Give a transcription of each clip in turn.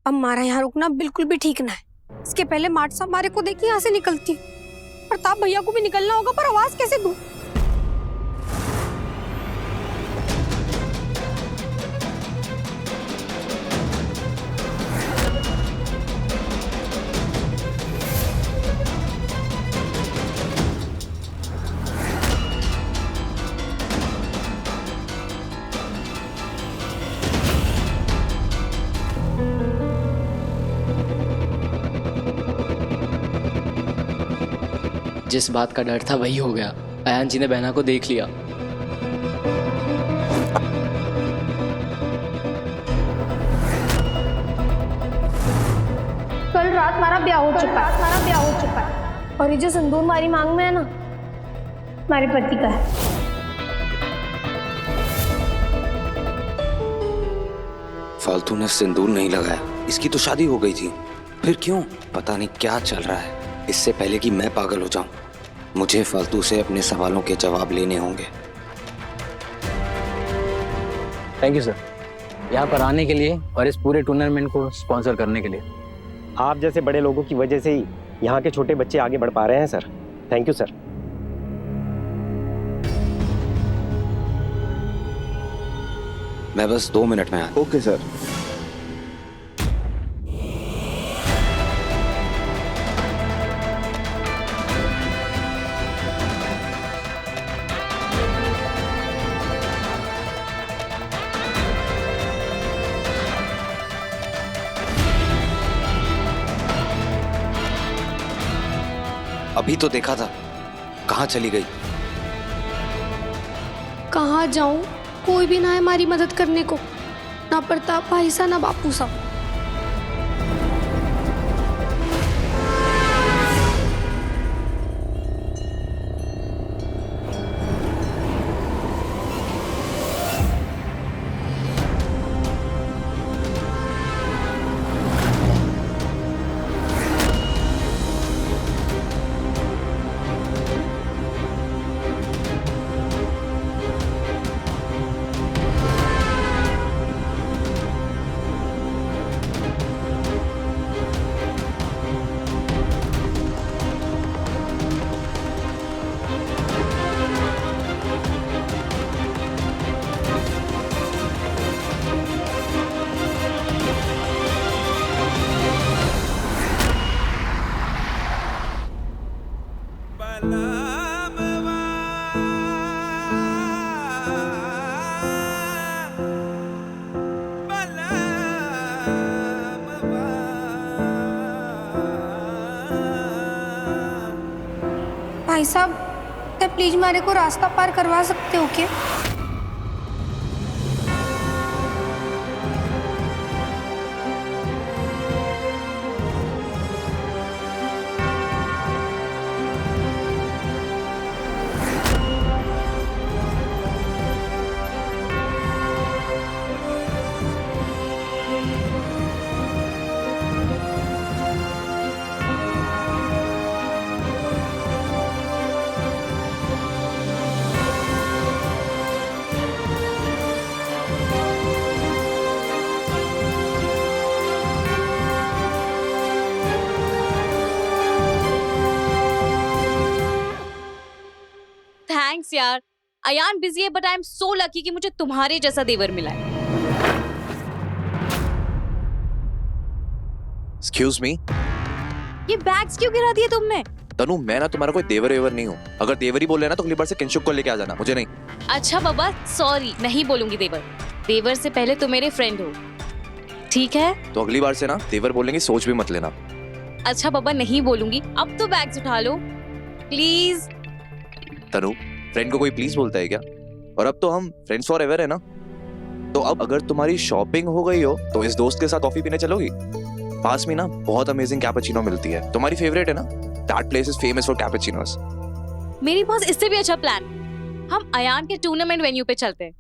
अब हमारा यहाँ रुकना बिल्कुल भी ठीक ना है। इसके पहले मार्ट साहब हमारे को देखिए यहाँ से निकलती। प्रताप भैया को भी निकलना होगा, पर आवाज कैसे दूं? जिस बात का डर था वही हो गया। अयान जी ने बहना को देख लिया। कल रात हमारा ब्याह हो चुका है और ये जो सिंदूर हमारी मांग में है ना, हमारे पति का है। फालतू ने सिंदूर नहीं लगाया, इसकी तो शादी हो गई थी, फिर क्यों? पता नहीं क्या चल रहा है। इससे पहले कि मैं पागल हो जाऊं, मुझे फालतू से अपने सवालों के जवाब लेने होंगे। थैंक यू सर, यहाँ पर आने के लिए और इस पूरे टूर्नामेंट को स्पॉन्सर करने के लिए। आप जैसे बड़े लोगों की वजह से ही यहाँ के छोटे बच्चे आगे बढ़ पा रहे हैं सर। Thank you sir. मैं बस 2 मिनट में आया। Okay sir. अभी तो देखा था, कहाँ चली गई? कहाँ जाऊं? कोई भी ना है हमारी मदद करने को, ना प्रताप भाई सा ना बापू सा। भाई साहब, क्या प्लीज हमारे को रास्ता पार करवा सकते हो क्या? थैंक्स यार। अयान बिजी है, but I am so lucky कि मुझे तुम्हारे जैसा देवर मिला है। एक्सक्यूज मी, ये बैग्स क्यों गिरा दिए तुमने? तनु, मैं ना तुम्हारा कोई देवर वेवर नहीं हूँ। अगर देवर ही बोल रहे ना तो अगली बार से किंशुक को लेके आ जाना, मुझे नहीं। अच्छा बाबा, सॉरी, नहीं बोलूंगी देवर। देवर से पहले तुम मेरे फ्रेंड हो, ठीक है? तो अगली बार से ना देवर बोलने की सोच भी मत लेना। अच्छा बाबा, नहीं बोलूंगी। अब तो बैग्स उठा लो प्लीज। तनु, फ्रेंड को कोई प्लीज बोलता है क्या? और अब तो हम फ्रेंड्स फॉर एवर है ना। तो अब अगर तुम्हारी शॉपिंग हो गई हो तो इस दोस्त के साथ कॉफी पीने चलोगी? पास में ना बहुत अमेजिंग कैपेचिनो मिलती है, तुम्हारी फेवरेट है ना। That place is famous for cappuccinos. मेरे पास इससे भी अच्छा प्लान, हम अयान के टूर्नामेंट वेन्यू पे चलते हैं।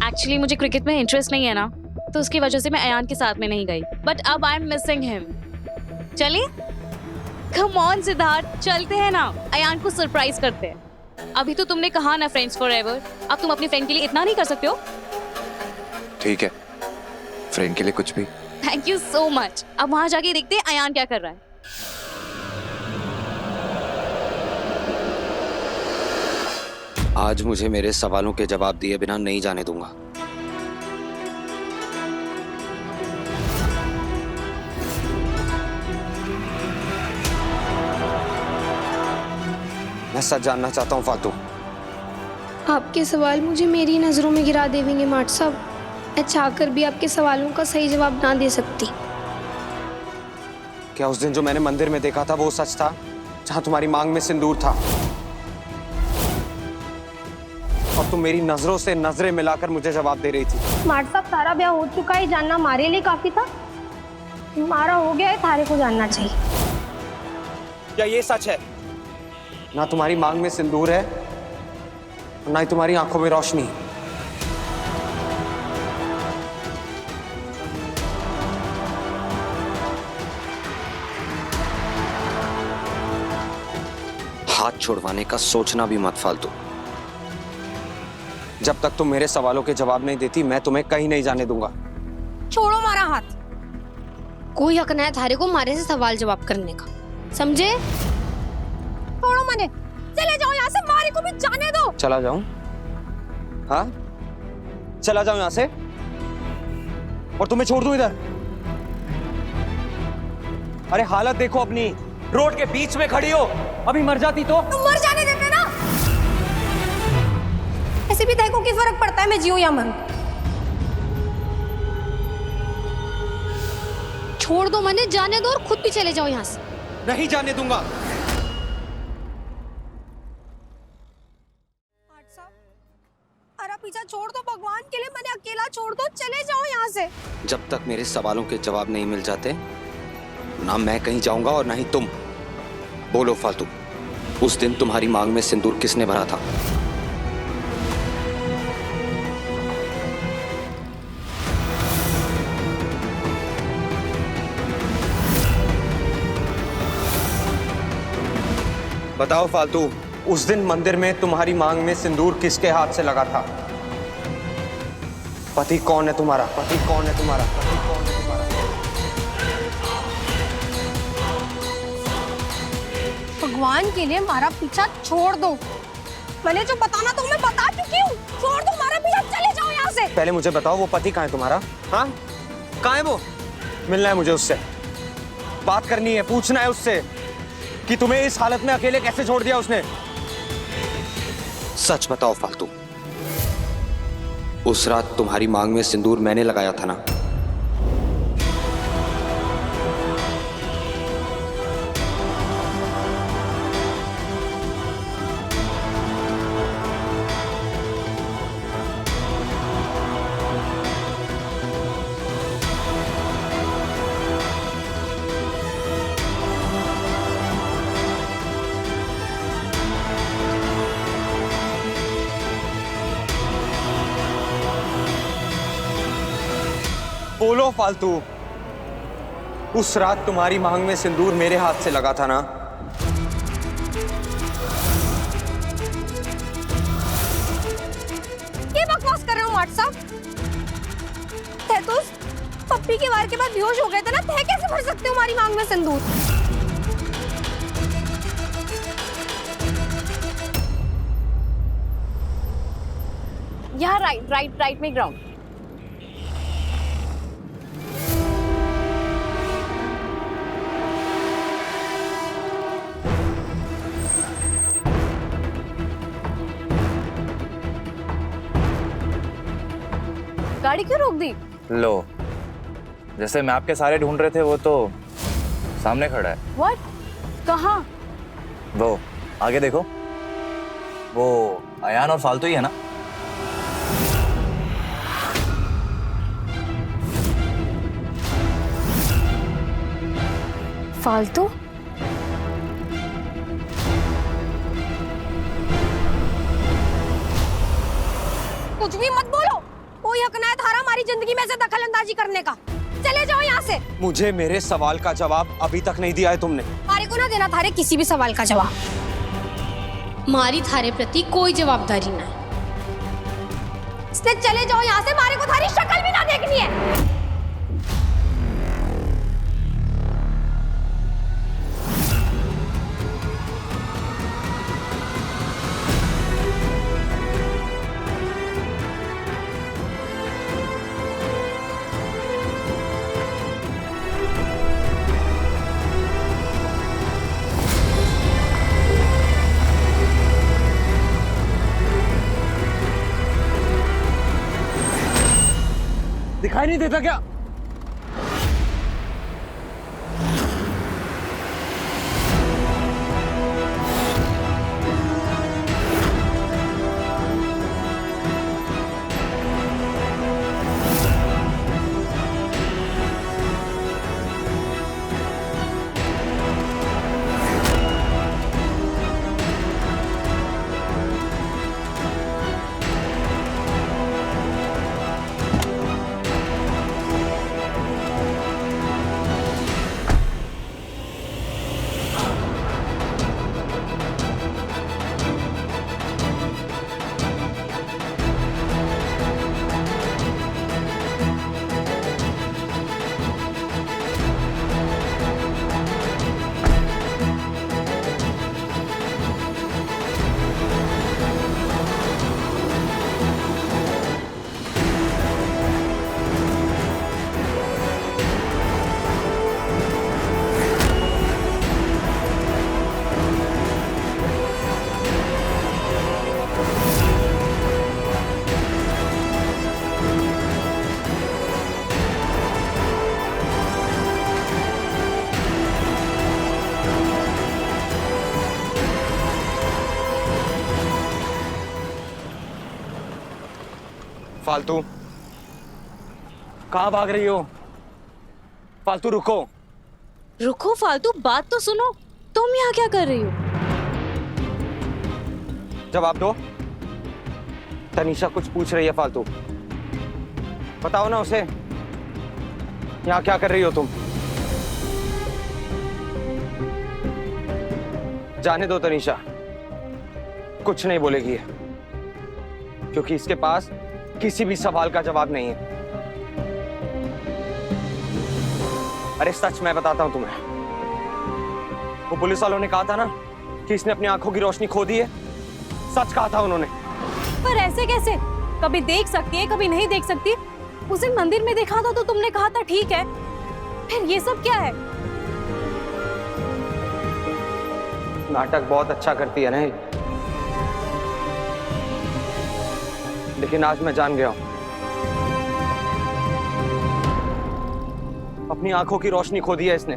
एक्चुअली मुझे क्रिकेट में इंटरेस्ट नहीं है ना, तो उसकी वजह से मैं अयान के साथ में नहीं गई, बट अब आई एम मिसिंग हिम। चलिए, कम ऑन सिद्धार्थ, चलते हैं ना, अयान को सरप्राइज करते हैं। अभी तो तुमने कहा ना फ्रेंड्स फॉर एवर, अब तुम अपनी फ्रेंड के लिए इतना नहीं कर सकते हो? ठीक है, फ्रेंड के लिए कुछ भी। Thank you so much. अब वहां जाके देखते हैं अयान क्या कर रहा है। आज मुझे मेरे सवालों के जवाब दिए बिना नहीं जाने दूंगा। मैं सच जानना चाहता हूँ फालतू। आपके सवाल मुझे मेरी नज़रों में गिरा देंगे माट साहब। मैं चाहकर भी आपके सवालों का सही जवाब ना दे सकती। क्या उस दिन जो मैंने मंदिर में देखा था वो सच था, जहां तुम्हारी मांग में सिंदूर था? और तुम मेरी नजरों से नजरें मिलाकर मुझे जवाब दे रही थी। माट साहब, सारा ब्याह हो चुका है, जानना हमारे लिए काफी था। हमारा हो गया है, थारे को जानना चाहिए। क्या ये सच है? ना तुम्हारी मांग में सिंदूर है, ना ही तुम्हारी आंखों में रोशनी। हाथ छुड़वाने का सोचना भी मत फालतू। जब तक तुम मेरे सवालों के जवाब नहीं देती, मैं तुम्हें कहीं नहीं जाने दूंगा। छोड़ो मारा हाथ। कोई हक नहीं है थारे को मारे से सवाल जवाब करने का, समझे? छोड़ो मने, चले जाओ यहाँ से। मारे को भी जाने दो। चला जाऊं? हाँ, चला जाऊं यहाँ से और तुम्हें छोड़ दूं इधर? अरे हालत देखो अपनी, रोड के बीच में खड़ी हो। अभी मर जाती तो? तुम मर जाने देते ना। ऐसे भी देखो कि फर्क पड़ता है मैं जियो या मरूं। छोड़ दो मने, जाने दो और खुद भी चले जाओ यहाँ से। नहीं जाने दूंगा। अरे पीछा छोड़ दो, भगवान के लिए मैंने अकेला छोड़ दो, चले जाओ यहाँ से। जब तक मेरे सवालों के जवाब नहीं मिल जाते, ना मैं कहीं जाऊंगा और ना ही तुम। बोलो फालतू, उस दिन तुम्हारी मांग में सिंदूर किसने भरा था? बताओ फालतू, उस दिन मंदिर में तुम्हारी मांग में सिंदूर किसके हाथ से लगा था? पति कौन है तुम्हारा? पति कौन है तुम्हारा? पति कौन है तुम्हारा? भगवान के लिए हमारा पीछा छोड़ दो। मैंने जो बताना तो मैं बता चुकी हूँ। छोड़ दो हमारा पीछा, चले जाओ यहाँ से। पहले मुझे बताओ, वो पति कहाँ है तुम्हारा? हाँ, कहाँ है वो? मिलना है मुझे उससे, बात करनी है, पूछना है उससे कि तुम्हें इस हालत में अकेले कैसे छोड़ दिया उसने। सच बताओ फालतू, उस रात तुम्हारी मांग में सिंदूर मैंने लगाया था ना? बोलो फालतू, उस रात तुम्हारी मांग में सिंदूर मेरे हाथ से लगा था ना? ये बकवास कर रहे हो माट साहब? थे तो पप्पी के वार के बाद बेहोश हो गए थे ना, थे कैसे भर सकते हो हमारी मांग में सिंदूर? यहाँ राइट में ग्राउंड। गाड़ी क्यों रोक दी? लो, जैसे मैप के सारे ढूंढ रहे थे वो तो सामने खड़ा है। व्हाट? कहाँ? वो आगे देखो, वो अयान और फालतू ही है ना? फालतू? कुछ भी मत बोलो। कोई हक ना है थारा हमारी जिंदगी में से दखल अंदाजी करने का। चले जाओ यहाँ से। मुझे मेरे सवाल का जवाब अभी तक नहीं दिया है तुमने। मारे को ना देना थारे किसी भी सवाल का जवाब। मारी थारे प्रति कोई जवाबदारी ना है। इसलिए चले जाओ यहाँ से, मारे को थारी शक्ल भी ना देखनी है। दिखाई नहीं देता क्या? फालतू कहाँ भाग रही हो? फालतू रुको। रुको, फालतू बात तो सुनो। तुम यहाँ क्या कर रही हो? जवाब दो। तनीषा कुछ पूछ रही है फालतू। बताओ ना उसे, यहाँ क्या कर रही हो तुम? जाने दो तनीषा, कुछ नहीं बोलेगी ये, क्योंकि इसके पास किसी भी सवाल का जवाब नहीं है। अरे सच मैं बताता हूं तुम्हें, वो पुलिस वालों ने कहा था ना कि इसने अपनी आंखों की रोशनी खो दी है। सच कहा था उन्होंने। पर ऐसे कैसे? कभी देख सकती है, कभी नहीं देख सकती। उस दिन मंदिर में देखा था तो तुमने कहा था ठीक है, फिर ये सब क्या है? नाटक बहुत अच्छा करती है ना ये। लेकिन आज मैं जान गया हूं, अपनी आंखों की रोशनी खो दी है इसने।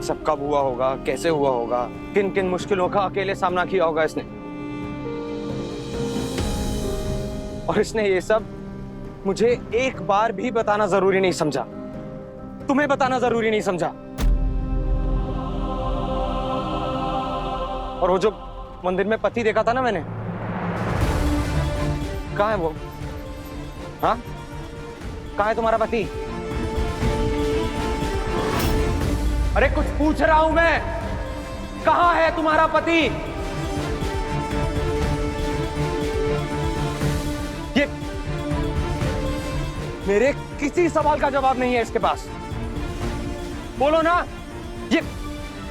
सब कब हुआ होगा, कैसे हुआ होगा, किन किन मुश्किलों का अकेले सामना किया होगा इसने। और इसने ये सब मुझे एक बार भी बताना जरूरी नहीं समझा, तुम्हें बताना जरूरी नहीं समझा। और वो जो मंदिर में पति देखा था ना मैंने, कहाँ है वो? हाँ, कहाँ है तुम्हारा पति? अरे कुछ पूछ रहा हूं मैं, कहाँ है तुम्हारा पति? ये मेरे किसी सवाल का जवाब नहीं है इसके पास। बोलो ना,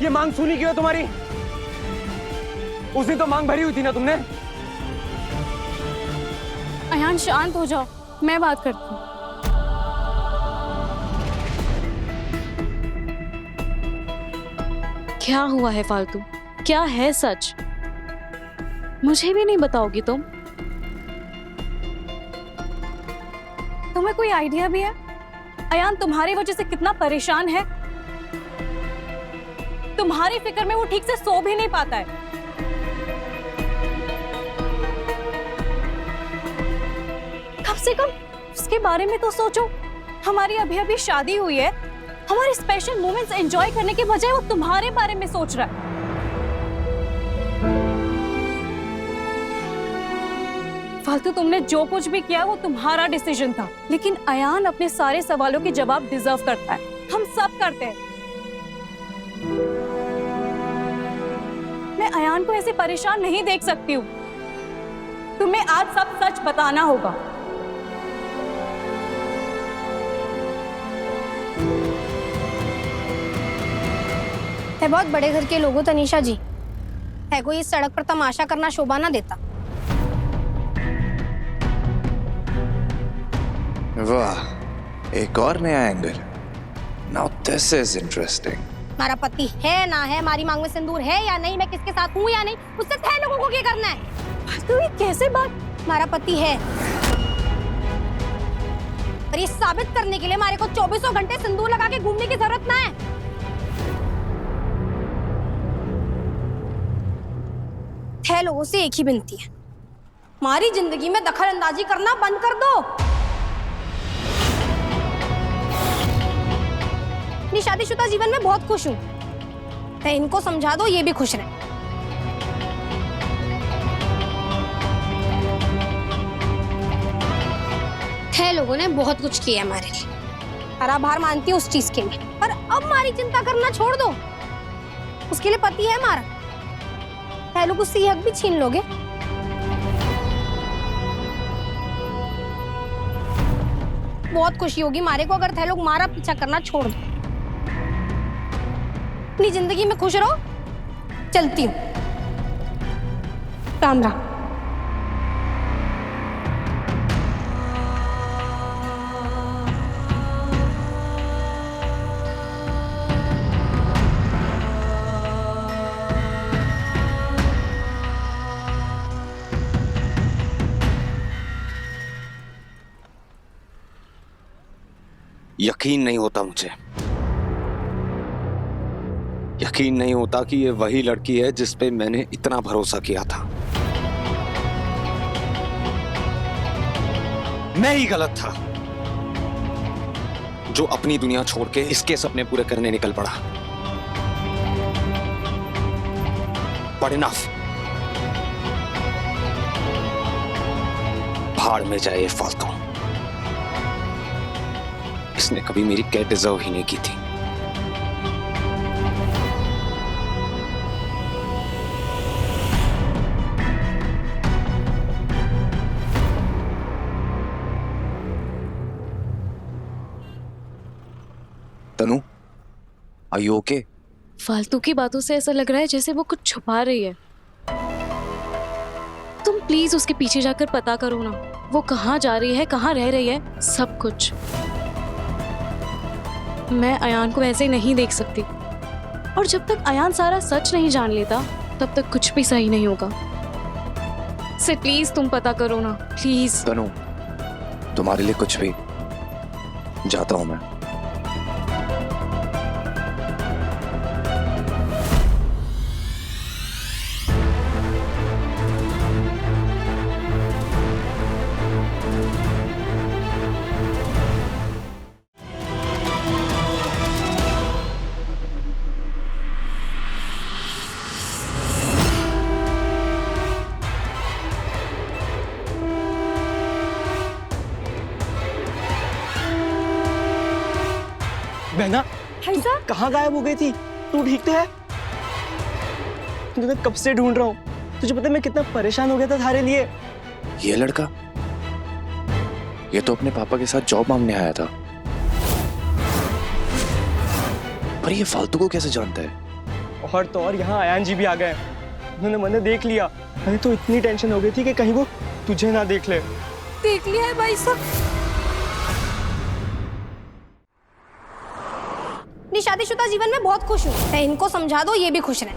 ये मांग सुनी क्यों है तुम्हारी? उस दिन तो मांग भरी हुई थी ना तुमने। अयान शांत हो जाओ, मैं बात करती हूँ। क्या हुआ है फालतू? क्या है सच? मुझे भी नहीं बताओगी तुम? तुम्हें कोई आइडिया भी है अयान तुम्हारी वजह से कितना परेशान है? तुम्हारी फिक्र में वो ठीक से सो भी नहीं पाता है। कम से कम उसके बारे में तो सोचो। हमारी अभी अभी शादी हुई है, हमारे स्पेशल मोमेंट्स एंजॉय करने के बजाय वो तुम्हारे बारे में सोच रहा है। फालतू तुमने जो कुछ भी किया वो तुम्हारा डिसीजन था, लेकिन अयान अपने सारे सवालों के जवाब डिजर्व करता है। हम सब करते हैं। मैं अयान को ऐसे परेशान नहीं देख सकती हूँ। तुम्हें आज सब सच बताना होगा। है बहुत बड़े घर के लोगों तनीषा जी, है कोई इस सड़क पर तमाशा करना शोभा ना देता। वाह, एक और नया angle. Now this is interesting. हमारा पति है ना है, हमारी मांग में सिंदूर है या नहीं, मैं किसके साथ हूँ या नहीं, उससे तय लोगों को क्या करना है? तो ये कैसे बात? हमारा पति है। और ये साबित करने के लिए हमारे को 24 घंटे सिंदूर लगा के घूमने की जरूरत ना है। है लोगों से एक ही विनती है, हमारी जिंदगी में दखल अंदाजी करना बंद कर दो। अपनी शादीशुदा जीवन में बहुत खुश हूं, तो इनको समझा दो ये भी खुश रहे। है लोगों ने बहुत कुछ किया हमारे लिए, और आभार मानती हूँ उस चीज के लिए, पर अब हमारी चिंता करना छोड़ दो। उसके लिए पति है हमारा, है लोग उससे ये हक भी छीन लोगे। बहुत खुशी होगी मारे को अगर थे लोग मारा पीछा करना छोड़ दो। अपनी जिंदगी में खुश रहो। चलती हूँ, राम राम। यकीन नहीं होता मुझे, यकीन नहीं होता कि ये वही लड़की है जिस पे मैंने इतना भरोसा किया था। मैं ही गलत था जो अपनी दुनिया छोड़ के इसके सपने पूरे करने निकल पड़ा। बट इनफ, भाड़ में जाए ये फालतू। इसने कभी मेरी केयर डिजर्व ही नहीं की थी। तनु, आर यू ओके? फालतू की बातों से ऐसा लग रहा है जैसे वो कुछ छुपा रही है। तुम प्लीज उसके पीछे जाकर पता करो ना, वो कहाँ जा रही है, कहाँ रह रही है, सब कुछ। मैं अयान को ऐसे नहीं देख सकती, और जब तक अयान सारा सच नहीं जान लेता तब तक कुछ भी सही नहीं होगा। से प्लीज तुम पता करो ना, प्लीज। तनु, तुम्हारे लिए कुछ भी। जाता हूं मैं। बहना, तू कहाँ गायब हो गई थी? तू ठीक तो है? तुझे कब से ढूंढ रहा हूँ। तुझे पता है मैं कितना परेशान हो गया था तुम्हारे लिए। ये लड़का, ये तो अपने पापा के साथ जॉब मांगने आया था, पर ये फालतू को कैसे जानता है? और तो और यहाँ अयान जी भी आ गए। उन्होंने मैंने देख लिया। अरे तो इतनी टेंशन हो गई थी कि कहीं वो तुझे ना देख ले। देख लिया है भाई साहब। अपनी शादीशुदा जीवन में बहुत खुश हूँ, तो इनको समझा दो ये भी खुश रहे।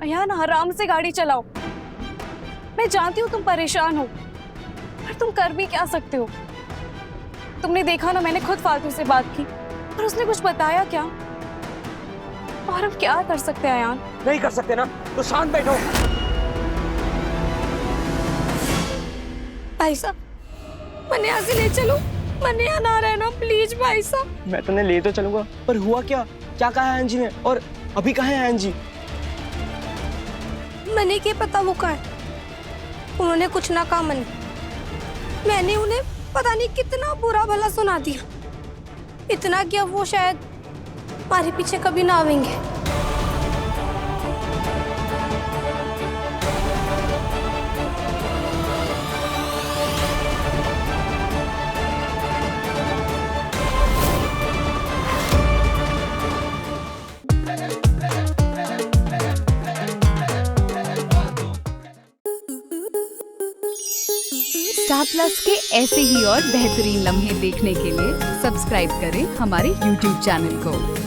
अयान आराम से गाड़ी चलाओ। मैं जानती हूँ तुम परेशान हो, पर तुम कर भी क्या सकते हो। तुमने देखा ना, मैंने खुद फालतू से बात की और उसने कुछ बताया क्या? और हम क्या कर सकते हैं अयान? नहीं कर सकते ना, तो शांत बैठो। भाई साहब मैंने यहाँ से ले चलो, मैंने यहाँ ना रहना प्लीज भाई साहब। मैं तुम्हें ले तो चलूंगा, पर हुआ क्या? क्या कहा अयान जी ने? और अभी कहाँ है अयान जी? मैंने क्या पता वो कहाँ है। उन्होंने कुछ ना कहा मैंने उन्हें पता नहीं कितना बुरा भला सुना दिया। इतना कि अब वो शायद हमारे पीछे कभी ना आवेंगे। स्टार प्लस के ऐसे ही और बेहतरीन लम्हे देखने के लिए सब्सक्राइब करें हमारे YouTube चैनल को।